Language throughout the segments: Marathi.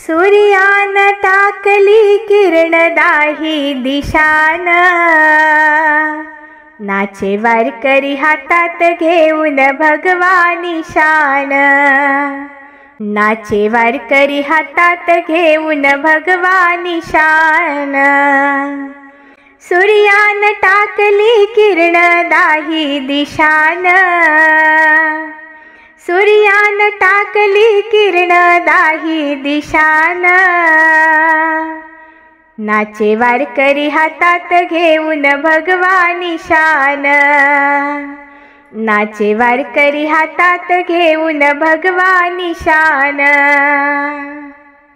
सूर्यान टाकली किरण दाही दिशान, नाचे वारकरी हातात घेऊन भगवानी शान, नाचे वारकरी हातात घेऊन भगवानी शान। सूर्यान टाकली किरण दाही दिशान, सूर्यान टाकली किरण दाही दिशान, नाचे वारकरी हातात घेऊन भगवानी शान, नाचे वारकरी हातात घेऊन भगवानी शान।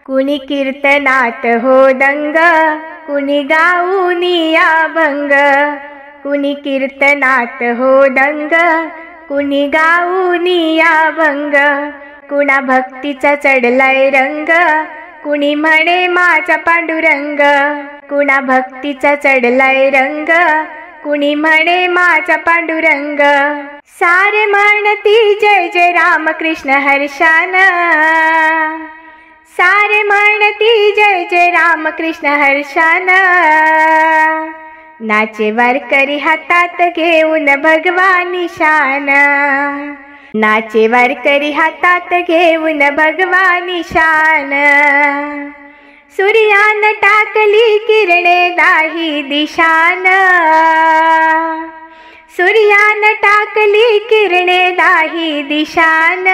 कुणी कीर्तनात हो दंग, कुणी गाऊनी अभंग, कुणी कीर्तनात हो दंग, कुणी गाऊनी अभंग, कुणा भक्तीचा चढलाय रंग, कुणी म्हणे माझा पांडुरंग, कुणा भक्तीचा चढलाय रंग, कुणी म्हणे माझा पांडुरंग। सारे म्हणती जय जय रामकृष्ण हर्षान, सारे म्हणती जय जय रामकृष्ण हर्षान, नाचे वारकरी हातात घेऊन भगवानी शान, नाचे वारकरी हातात घेऊन भगवानी शान। सूर्यान टाकली किरणे दाही दिशान, सूर्यान टाकली किरणे दाही दिशान,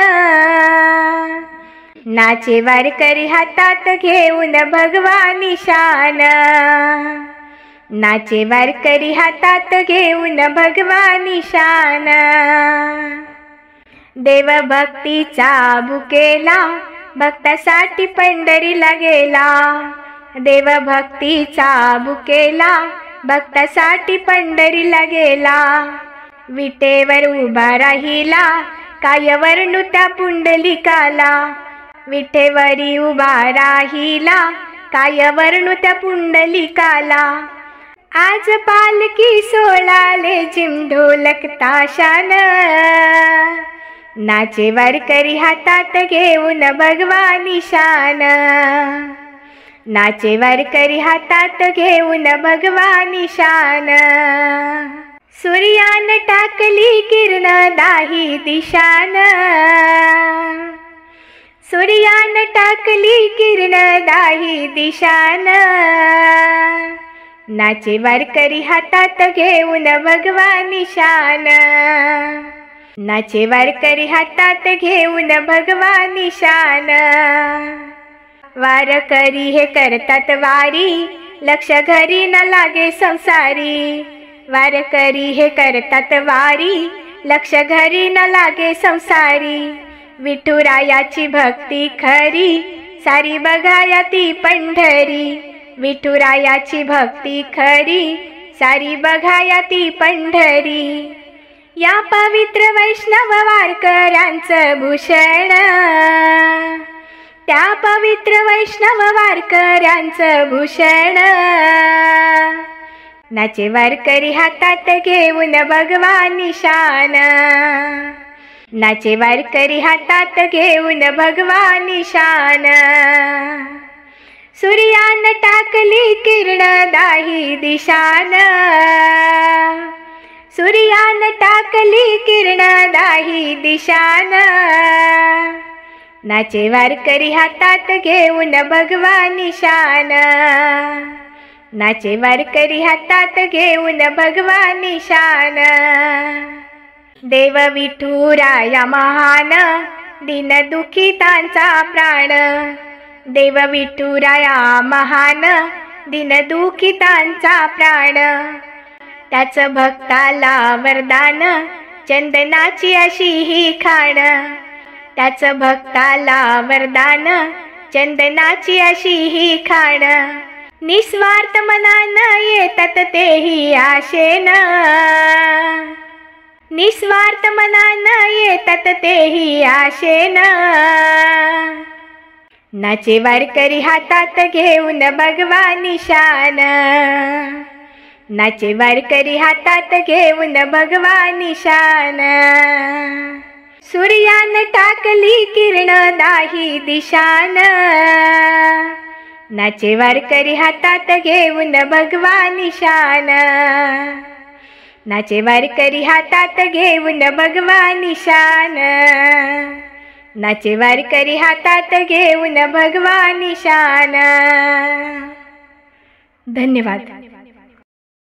नाचे वारकरी हातात घेऊन भगवानी शान, नाचे वारकरी हातात घेऊन भगवानी शान। देव भक्तीचा भुकेला भक्तासाठी पंढरीला गेला, देव भक्तीचा भुकेला भक्तासाठी पंढरीला गेला, विटेवर उभा राहिला काय वर्णू त्या पुंडलिकाला, विटेवरी उभा राहिला काय वर्णू त्या पुंडलिकाला। आज पालकी सोळाले झिमढोलक ताशान, नाचे वारकरी हातात घेऊन भगवानी शान, नाचे वारकरी हातात घेऊन भगवानी शान। सूर्यान टाकली किरण दाही दिशान, सूर्यान टाकली किरण दाही दिशान, नाचे वारकरी हातात घेऊन भगवानी शान, नाचे वारकरी हातात घेऊन भगवानी शान। वारकरी हे करतात वारी, लक्ष घरी न लागे संसारी, वारकरी हे करतात वारी, लक्ष घरी न लागे संसारी। विठुरायाची भक्ती खरी, सारी बघाया ती पंढरी, विठुरायाची भक्ती खरी, सारी बघाया ती पंढरी। या पवित्र वैष्णव वारकऱ्यांचं भूषण, त्या पवित्र वैष्णव वारकऱ्यांचं भूषण, नाचे वारकरी हातात घेऊन भगवानी शान, नाचे वारकरी हातात घेऊन भगवानी शान। सूर्यान टाकली किरण दाही दिशान, सूर्यान टाकली किरण दाही दिशान, नाचे वारकरी हातात घेऊन भगवानी शान, नाचे वारकरी हातात घेऊन भगवानी शान। देव विठुराया महान, दीन दुखितांचा प्राण, देव विठुराया महान, दीन दुखितांचा प्राण। त्याच भक्ताला वरदान, चंदनाची अशी ही खाण, त्याच भक्ताला वरदान, चंदनाची अशी ही खाण। निस्वार्थ मनान येतात तेही आशेन, निस्वार्थ मनान येतात तेही आशेन, नाचे वारकरी हातात घेऊन भगवानी शान, नाचे वारकरी हातात घेऊन भगवानी शान। सूर्यान टाकली किरण दाही दिशान, नाचे वारकरी हातात घेऊन भगवा निशाण, नाचे वारकरी हातात घेऊन भगवा निशाण, नाचे वारकरी हातात घेऊन भगवा निशाण. धन्यवाद.